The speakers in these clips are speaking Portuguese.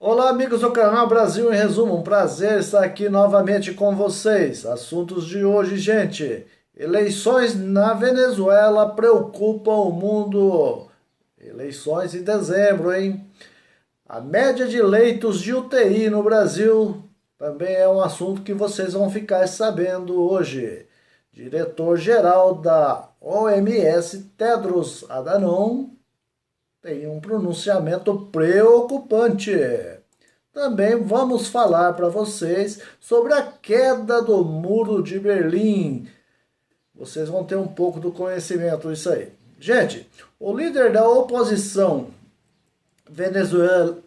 Olá, amigos do canal Brasil em Resumo, um prazer estar aqui novamente com vocês. Assuntos de hoje, gente. Eleições na Venezuela preocupam o mundo. Eleições em dezembro, hein? A média de leitos de UTI no Brasil também é um assunto que vocês vão ficar sabendo hoje. Diretor-geral da OMS, Tedros Adhanom, tem um pronunciamento preocupante. Também vamos falar para vocês sobre a queda do Muro de Berlim. Vocês vão ter um pouco do conhecimento disso aí. Gente, o líder da oposição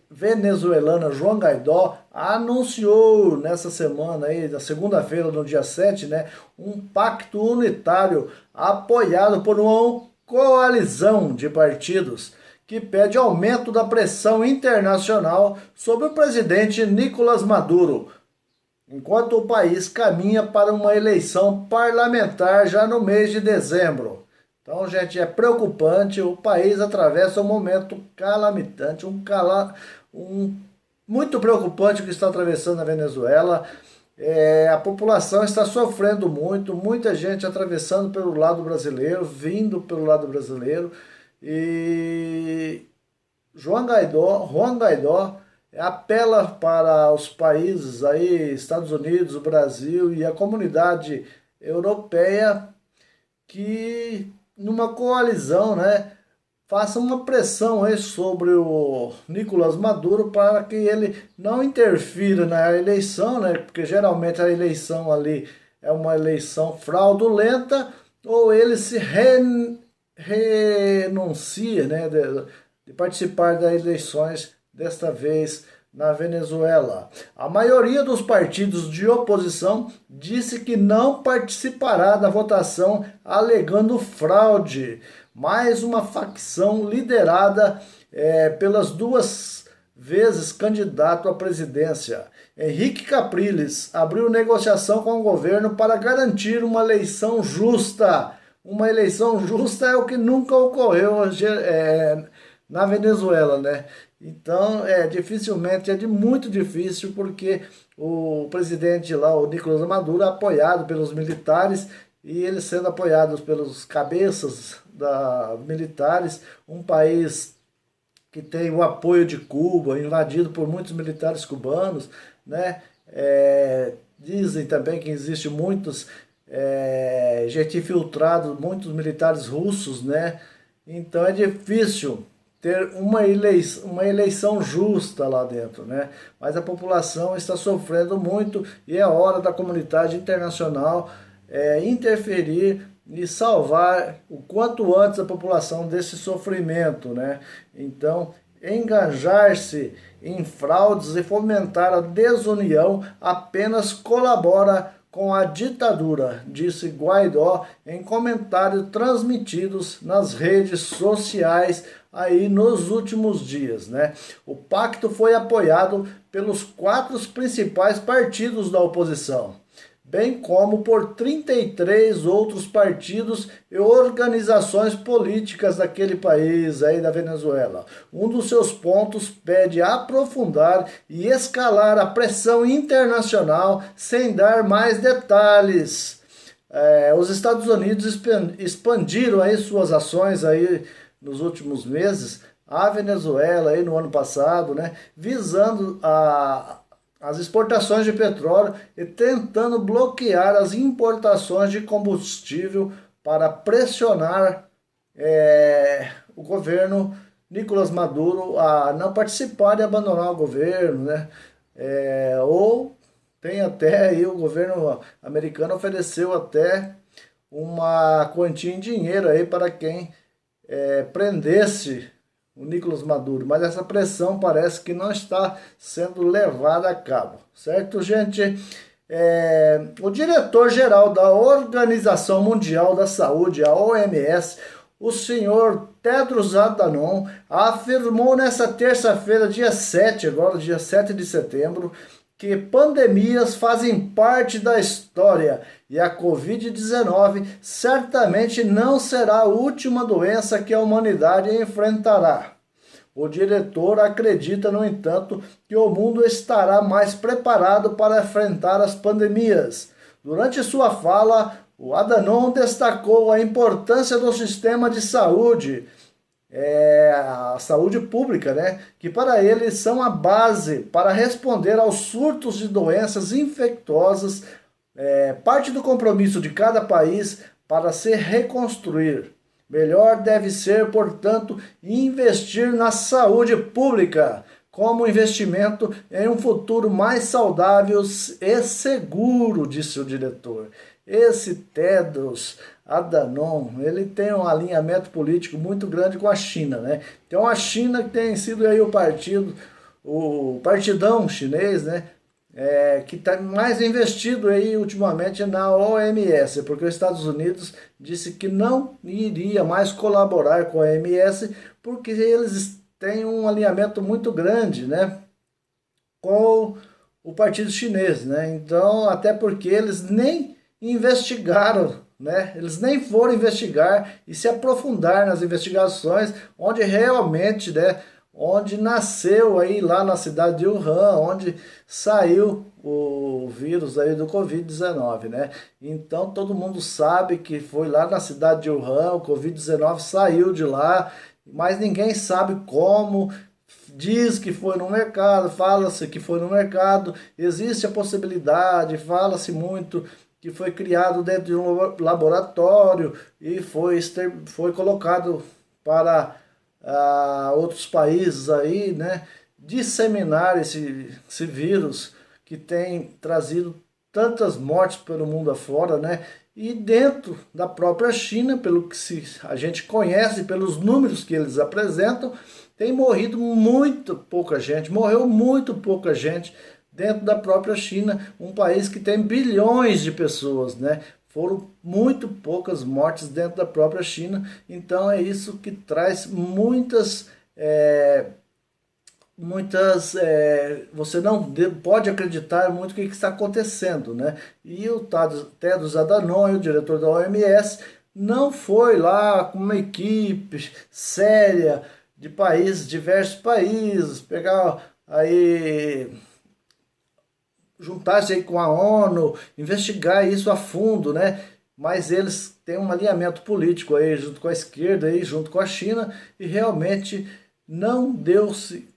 venezuelana, João Guaidó, anunciou nessa semana aí, na segunda-feira, no dia 7, né, um pacto unitário apoiado por uma coalizão de partidos que pede aumento da pressão internacional sobre o presidente Nicolás Maduro, enquanto o país caminha para uma eleição parlamentar já no mês de dezembro. Então, gente, é preocupante, o país atravessa um momento calamitante, muito preocupante o que está atravessando a Venezuela. A população está sofrendo muito, muita gente atravessando pelo lado brasileiro, vindo pelo lado brasileiro. E Juan Guaidó apela para os países aí, Estados Unidos, Brasil e a comunidade europeia que numa coalizão, né, faça uma pressão aí sobre o Nicolás Maduro para que ele não interfira na eleição, né, porque geralmente a eleição ali é uma eleição fraudulenta, ou ele se renuncia, né, de participar das eleições desta vez na Venezuela. A maioria dos partidos de oposição disse que não participará da votação alegando fraude. Mais uma facção liderada pelas duas vezes candidato à presidência. Henrique Capriles abriu negociação com o governo para garantir uma eleição justa. Uma eleição justa é o que nunca ocorreu na Venezuela, né? Então, dificilmente, muito difícil, porque o presidente lá, o Nicolás Maduro, é apoiado pelos militares, e eles sendo apoiados pelos cabeças militares, um país que tem o apoio de Cuba, invadido por muitos militares cubanos, né? Dizem também que existe muitos gente infiltrado, muitos militares russos, né? Então é difícil ter uma eleição justa lá dentro, né? Mas a população está sofrendo muito e é hora da comunidade internacional interferir e salvar o quanto antes a população desse sofrimento, né? Então, engajar-se em fraudes e fomentar a desunião apenas colabora com a ditadura, disse Guaidó em comentários transmitidos nas redes sociais aí nos últimos dias, né? O pacto foi apoiado pelos 4 principais partidos da oposição, bem como por 33 outros partidos e organizações políticas daquele país aí da Venezuela. Um dos seus pontos pede aprofundar e escalar a pressão internacional sem dar mais detalhes. Os Estados Unidos expandiram aí suas ações aí nos últimos meses à Venezuela aí no ano passado, né, visando as exportações de petróleo e tentando bloquear as importações de combustível para pressionar o governo Nicolás Maduro a não participar e abandonar o governo, né? Ou tem até aí o governo americano ofereceu até uma quantia em dinheiro aí para quem prendesse o Nicolás Maduro, mas essa pressão parece que não está sendo levada a cabo, certo, gente? O diretor-geral da Organização Mundial da Saúde, a OMS, o senhor Tedros Adhanom, afirmou nessa terça-feira, dia 7, agora dia 7 de setembro, que pandemias fazem parte da história e a Covid-19 certamente não será a última doença que a humanidade enfrentará. O diretor acredita, no entanto, que o mundo estará mais preparado para enfrentar as pandemias. Durante sua fala, o Adhanom destacou a importância do sistema de saúde, a saúde pública, né? Que para ele são a base para responder aos surtos de doenças infecciosas, parte do compromisso de cada país para se reconstruir. Melhor deve ser, portanto, investir na saúde pública, como investimento em um futuro mais saudável e seguro, disse o diretor. Esse Tedros Adhanom, ele tem um alinhamento político muito grande com a China, né? Então a China que tem sido aí o partidão chinês, né? Que está mais investido aí ultimamente na OMS, porque os Estados Unidos disse que não iria mais colaborar com a OMS, porque eles têm um alinhamento muito grande, né, com o partido chinês, né? Então, até porque eles nem investigaram, né? Eles nem foram investigar e se aprofundar nas investigações onde realmente, né, onde nasceu aí lá na cidade de Wuhan, onde saiu o vírus aí do Covid-19, né? Então todo mundo sabe que foi lá na cidade de Wuhan, o Covid-19 saiu de lá, mas ninguém sabe como. Diz que foi no mercado, fala-se que foi no mercado, existe a possibilidade, fala-se muito que foi criado dentro de um laboratório e foi colocado para outros países aí, né, disseminar esse vírus que tem trazido tantas mortes pelo mundo afora, né? E dentro da própria China, pelo que a gente conhece, pelos números que eles apresentam, tem morrido muito pouca gente, morreu muito pouca gente dentro da própria China, um país que tem bilhões de pessoas, né? Foram muito poucas mortes dentro da própria China, então é isso que traz você não pode acreditar muito o que está acontecendo, né? E o Tedros Adhanom, o diretor da OMS, não foi lá com uma equipe séria de países, diversos países, pegar aí, juntar-se aí com a ONU, investigar isso a fundo, né? Mas eles têm um alinhamento político aí junto com a esquerda, aí, junto com a China, e realmente não deu-se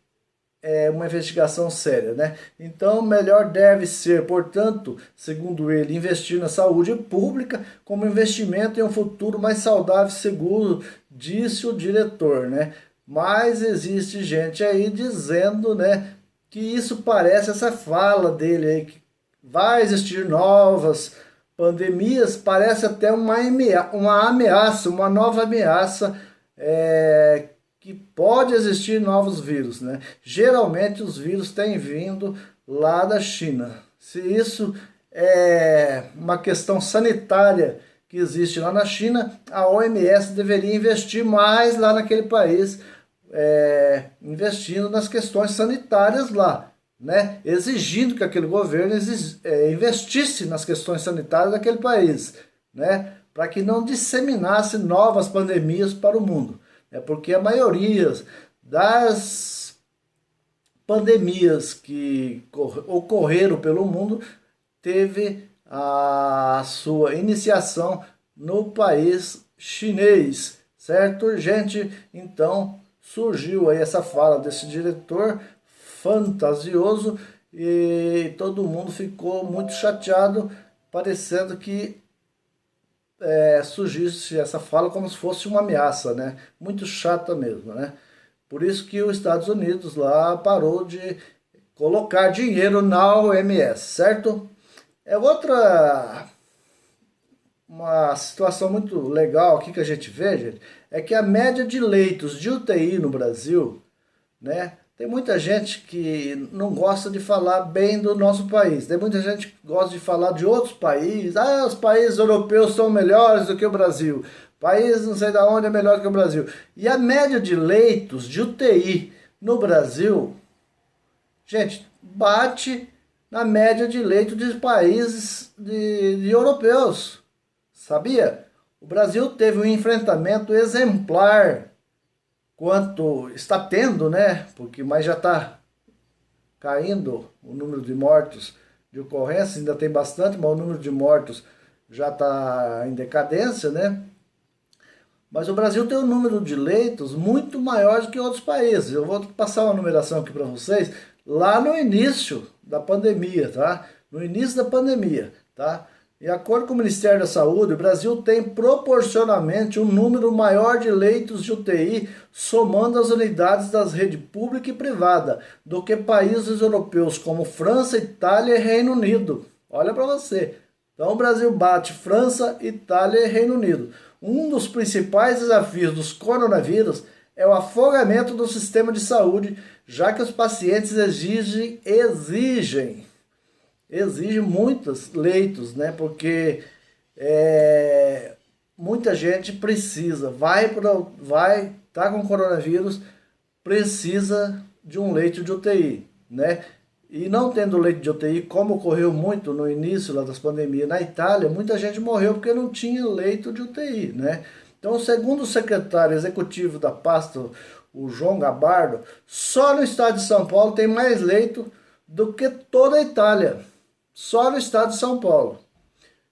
uma investigação séria, né? Então, melhor deve ser, portanto, segundo ele, investir na saúde pública como investimento em um futuro mais saudável e seguro, disse o diretor, né? Mas existe gente aí dizendo, né, que isso parece, essa fala dele aí, que vai existir novas pandemias, parece até uma ameaça, uma nova ameaça, que pode existir novos vírus, né? Geralmente os vírus têm vindo lá da China. Se isso é uma questão sanitária que existe lá na China, a OMS deveria investir mais lá naquele país, investindo nas questões sanitárias lá, né? Exigindo que aquele governo investisse nas questões sanitárias daquele país, né? Para que não disseminasse novas pandemias para o mundo. É porque a maioria das pandemias que ocorreram pelo mundo teve a sua iniciação no país chinês, certo, gente? Então surgiu aí essa fala desse diretor fantasioso e todo mundo ficou muito chateado, parecendo que surgisse essa fala como se fosse uma ameaça, né? Muito chata mesmo, né? Por isso que os Estados Unidos lá parou de colocar dinheiro na OMS, certo? Uma situação muito legal aqui que a gente vê, gente, é que a média de leitos de UTI no Brasil, né? Tem muita gente que não gosta de falar bem do nosso país. Tem muita gente que gosta de falar de outros países. Ah, os países europeus são melhores do que o Brasil. País não sei de onde é melhor que o Brasil. E a média de leitos de UTI no Brasil, gente, bate na média de leitos de países de europeus. Sabia? O Brasil teve um enfrentamento exemplar quanto está tendo, né? Mas já está caindo o número de mortos de ocorrência, ainda tem bastante, mas o número de mortos já está em decadência, né? Mas o Brasil tem um número de leitos muito maior do que outros países. Eu vou passar uma numeração aqui para vocês, lá no início da pandemia, tá? No início da pandemia, tá? De acordo com o Ministério da Saúde, o Brasil tem proporcionalmente um número maior de leitos de UTI, somando as unidades das redes pública e privada, do que países europeus como França, Itália e Reino Unido. Olha para você. Então o Brasil bate França, Itália e Reino Unido. Um dos principais desafios dos coronavírus é o afogamento do sistema de saúde, já que os pacientes exigem muitos leitos, né? Porque muita gente precisa, tá com coronavírus, precisa de um leito de UTI, né? E não tendo leito de UTI, como ocorreu muito no início lá das pandemias na Itália, muita gente morreu porque não tinha leito de UTI, né? Então, segundo o secretário executivo da pasta, o João Gabardo, só no estado de São Paulo tem mais leito do que toda a Itália. Só no estado de São Paulo.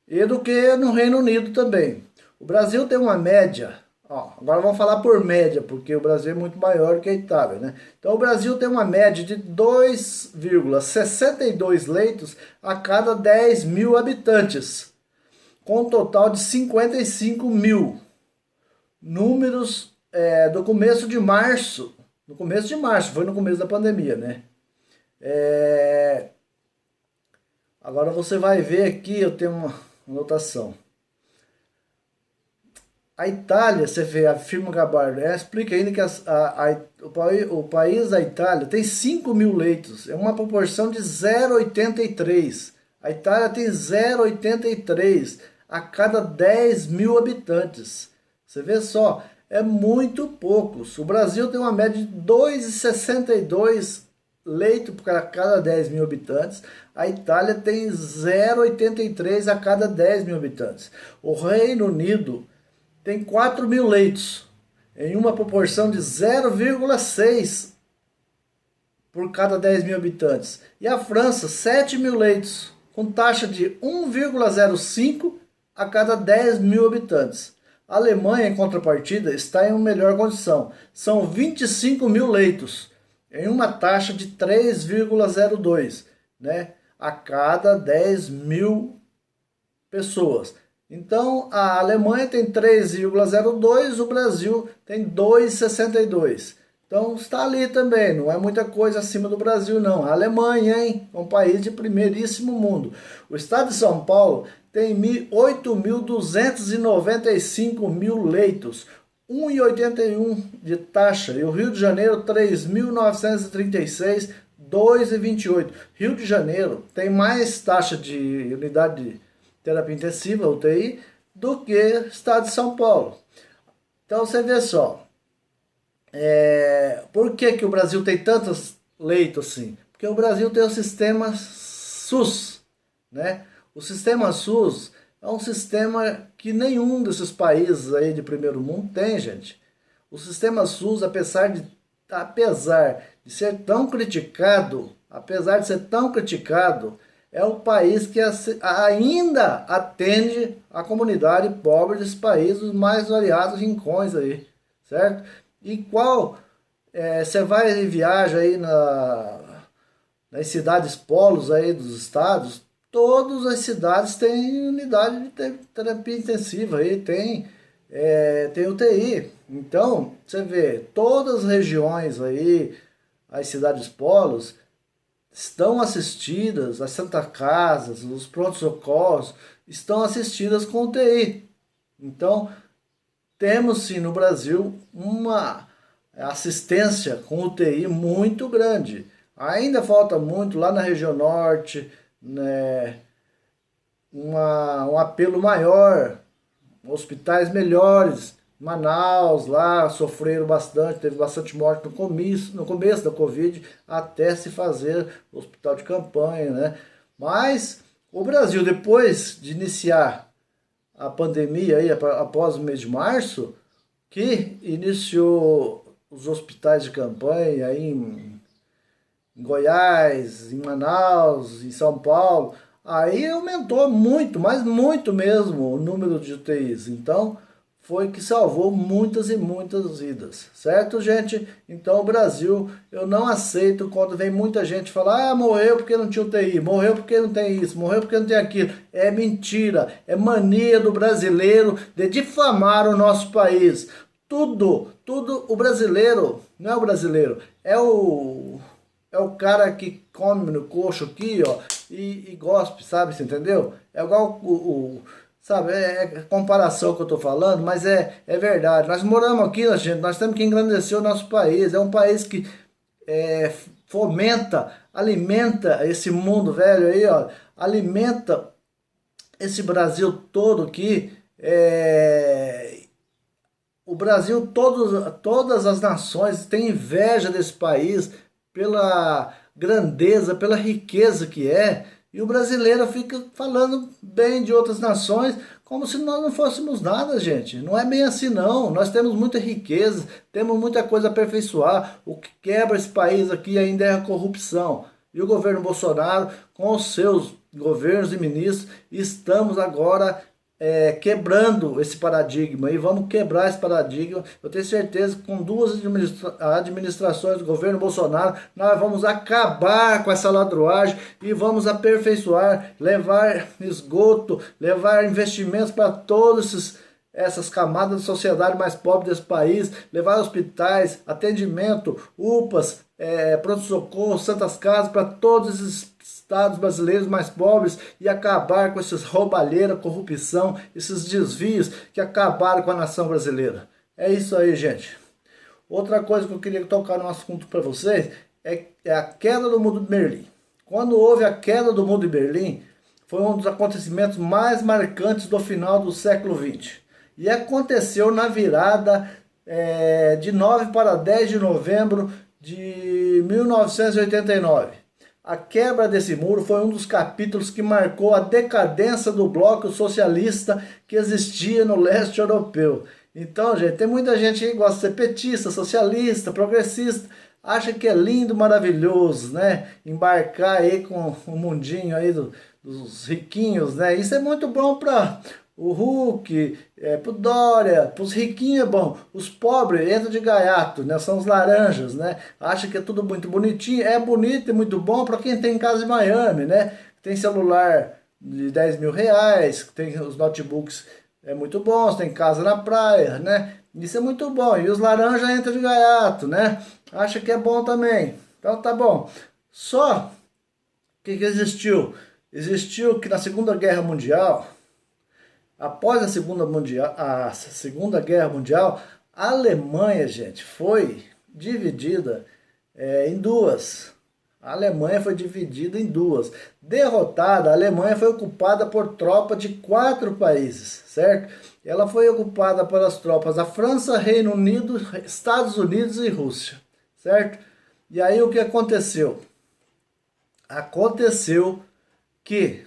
E do que no Reino Unido também. O Brasil tem uma média, agora vamos falar por média, porque o Brasil é muito maior que a Itália, né? Então o Brasil tem uma média de 2,62 leitos a cada 10 mil habitantes, com um total de 55 mil. Números do começo de março. No começo de março, foi no começo da pandemia, né? Agora você vai ver aqui, eu tenho uma anotação. A Itália, você vê, afirma Gabardo, explica ainda que o país da Itália tem 5 mil leitos, é uma proporção de 0,83. A Itália tem 0,83 a cada 10 mil habitantes. Você vê só, é muito poucos. O Brasil tem uma média de 2,62 leitos para cada 10 mil habitantes. A Itália tem 0,83 a cada 10 mil habitantes. O Reino Unido tem 4 mil leitos, em uma proporção de 0,6 por cada 10 mil habitantes. E a França, 7 mil leitos, com taxa de 1,05 a cada 10 mil habitantes. A Alemanha, em contrapartida, está em uma melhor condição. São 25 mil leitos, em uma taxa de 3,02, né, a cada 10 mil pessoas. Então, a Alemanha tem 3,02, o Brasil tem 2,62. Então, está ali também, não é muita coisa acima do Brasil, não. A Alemanha, hein, é um país de primeiríssimo mundo. O estado de São Paulo tem 8.295 mil leitos, 1,81 de taxa. E o Rio de Janeiro, 3.936, 2,28. Rio de Janeiro tem mais taxa de unidade de terapia intensiva, UTI, do que o estado de São Paulo. Então você vê só, por que o Brasil tem tantos leitos assim? Porque o Brasil tem o sistema SUS, né? O sistema SUS é um sistema que nenhum desses países aí de primeiro mundo tem, gente. O sistema SUS, apesar de ser tão criticado, é o país que ainda atende a comunidade pobre desse país, os mais variados rincões aí, certo? E você vai e viaja aí nas cidades polos aí dos estados, todas as cidades têm unidade de terapia intensiva aí, tem UTI. Então, você vê, todas as regiões aí, as cidades polos, estão assistidas, as Santa Casas, os prontos-socorros, estão assistidas com UTI. Então, temos sim no Brasil uma assistência com UTI muito grande. Ainda falta muito lá na região norte, né, um apelo maior, hospitais melhores. Manaus lá sofreram bastante, teve bastante morte no começo da Covid, até se fazer o hospital de campanha, né? Mas o Brasil, depois de iniciar a pandemia aí, após o mês de março, que iniciou os hospitais de campanha aí em Goiás, em Manaus, em São Paulo, aí aumentou muito, mas muito mesmo o número de UTIs. Então, foi que salvou muitas e muitas vidas, certo, gente? Então, o Brasil, eu não aceito quando vem muita gente falar, ah, morreu porque não tinha UTI, morreu porque não tem isso, morreu porque não tem aquilo. É mentira, é mania do brasileiro de difamar o nosso país. Tudo o brasileiro, não é o brasileiro, é o cara que come no coxo aqui, ó, e gospe, sabe? Você entendeu? É igual sabe? É comparação que eu tô falando, mas é verdade. Nós moramos aqui, gente, nós temos que engrandecer o nosso país. É um país que fomenta, alimenta esse mundo velho aí, ó, alimenta esse Brasil todo aqui. O Brasil, todas as nações têm inveja desse país pela grandeza, pela riqueza que é, e o brasileiro fica falando bem de outras nações como se nós não fôssemos nada, gente. Não é bem assim, não. Nós temos muita riqueza, temos muita coisa a aperfeiçoar. O que quebra esse país aqui ainda é a corrupção. E o governo Bolsonaro, com os seus governos e ministros, estamos agora quebrando esse paradigma e vamos quebrar esse paradigma. Eu tenho certeza que com duas administrações do governo Bolsonaro nós vamos acabar com essa ladruagem e vamos aperfeiçoar, levar esgoto, levar investimentos para todos essas camadas de sociedade mais pobres desse país, levar hospitais, atendimento, UPAs, pronto-socorro, santas casas para todos esses estados brasileiros mais pobres e acabar com esses roubalheira, corrupção, esses desvios que acabaram com a nação brasileira. É isso aí, gente. Outra coisa que eu queria tocar no assunto para vocês é a queda do Muro de Berlim. Quando houve a queda do Muro de Berlim, foi um dos acontecimentos mais marcantes do final do século XX. E aconteceu na virada de 9 para 10 de novembro de 1989. A quebra desse muro foi um dos capítulos que marcou a decadência do bloco socialista que existia no leste europeu. Então, gente, tem muita gente que gosta de ser petista, socialista, progressista, acha que é lindo, maravilhoso, né? Embarcar aí com o mundinho aí dos riquinhos, né? Isso é muito bom para o Huck, pro Dória, pros riquinhos é bom. Os pobres entram de gaiato, né? São os laranjas, né? Acha que é tudo muito bonitinho. É bonito e muito bom para quem tem casa em Miami, né? Tem celular de 10 mil reais, tem os notebooks muito bons, tem casa na praia, né? Isso é muito bom. E os laranjas entram de gaiato, né? Acha que é bom também. Então tá bom. Só que existiu? Existiu que na Segunda Guerra Mundial, após a Segunda Guerra Mundial, a Alemanha, gente, foi dividida em duas. A Alemanha foi dividida em duas. Derrotada, a Alemanha foi ocupada por tropas de 4 países, certo? Ela foi ocupada pelas tropas da França, Reino Unido, Estados Unidos e Rússia, certo? E aí o que aconteceu? Aconteceu que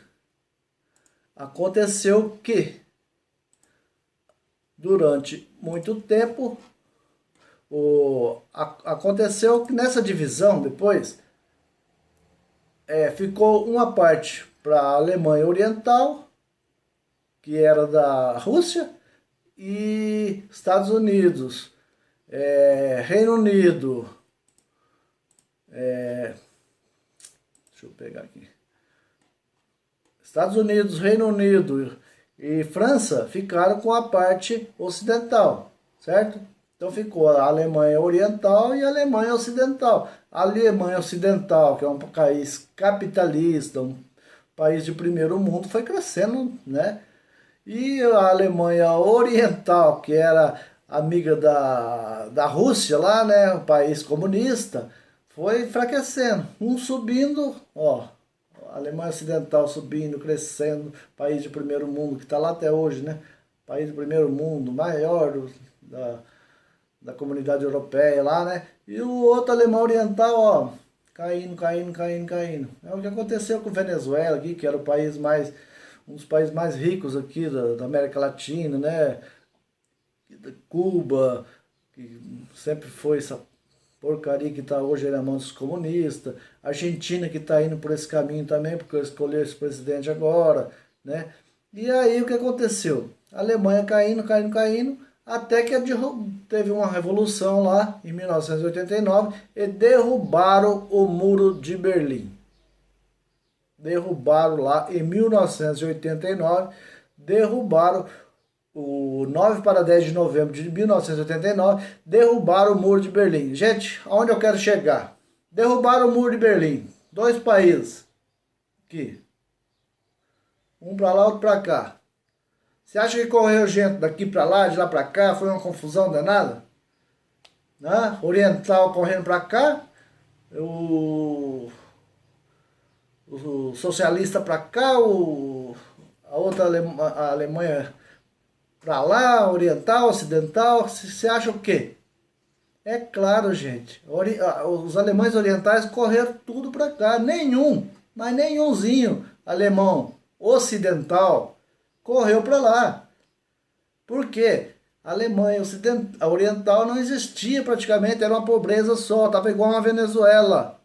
durante muito tempo aconteceu que nessa divisão depois ficou uma parte para a Alemanha Oriental, que era da Rússia, e Estados Unidos, Reino Unido, deixa eu pegar aqui, Estados Unidos, Reino Unido e França ficaram com a parte ocidental, certo? Então ficou a Alemanha Oriental e a Alemanha Ocidental. A Alemanha Ocidental, que é um país capitalista, um país de primeiro mundo, foi crescendo, né? E a Alemanha Oriental, que era amiga da Rússia lá, né? Um país comunista, foi enfraquecendo. Um subindo, ó, a Alemanha Ocidental subindo, crescendo, país de primeiro mundo, que está lá até hoje, né? País de primeiro mundo, maior da comunidade europeia lá, né? E o outro alemão oriental, ó, caindo. É o que aconteceu com Venezuela aqui, que era um dos países mais ricos aqui da América Latina, né? Cuba, que sempre foi essa porcaria que está hoje na mão dos comunistas, a Argentina que está indo por esse caminho também, porque escolheu esse presidente agora, né? E aí o que aconteceu? A Alemanha caindo, caindo, caindo, até que teve uma revolução lá em 1989 e derrubaram o Muro de Berlim. Derrubaram lá em 1989, derrubaram o 9 para 10 de novembro de 1989, derrubaram o Muro de Berlim. Gente, aonde eu quero chegar? Derrubaram o Muro de Berlim. Dois países. Aqui. Um para lá, outro para cá. Você acha que correu gente daqui para lá, de lá para cá? Foi uma confusão danada? Né? Oriental correndo para cá. O socialista para cá. A outra a Alemanha para lá, oriental, ocidental, você acha o quê? É claro, gente, os alemães orientais correram tudo para cá, mas nenhumzinho alemão ocidental correu para lá. Por quê? A Alemanha a oriental não existia praticamente, era uma pobreza só, estava igual uma Venezuela.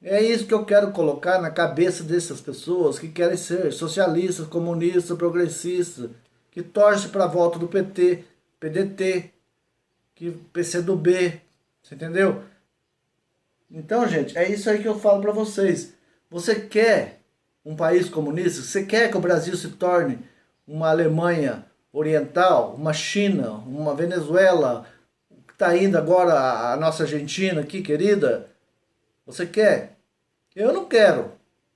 É isso que eu quero colocar na cabeça dessas pessoas que querem ser socialistas, comunistas, progressistas, que torce para a volta do PT, PDT, que PCdoB, você entendeu? Então, gente, é isso aí que eu falo para vocês. Você quer um país comunista? Você quer que o Brasil se torne uma Alemanha oriental, uma China, uma Venezuela, que está indo agora a nossa Argentina aqui, querida? Você quer? Eu não quero.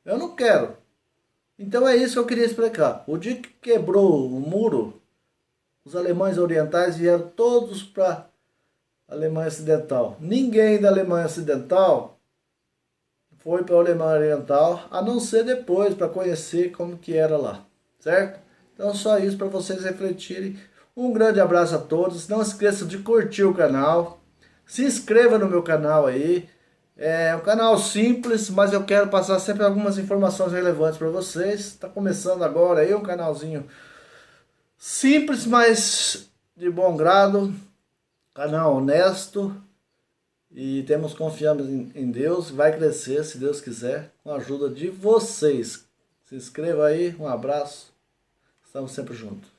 Eu não quero. Então é isso que eu queria explicar. O dia que quebrou o muro, os alemães orientais vieram todos para a Alemanha Ocidental. Ninguém da Alemanha Ocidental foi para a Alemanha Oriental, a não ser depois, para conhecer como que era lá. Certo? Então só isso para vocês refletirem. Um grande abraço a todos. Não esqueça de curtir o canal. Se inscreva no meu canal aí. É um canal simples, mas eu quero passar sempre algumas informações relevantes para vocês. Está começando agora aí um canalzinho simples, mas de bom grado. Canal honesto. E temos confiança em Deus. Vai crescer, se Deus quiser, com a ajuda de vocês. Se inscreva aí. Um abraço. Estamos sempre juntos.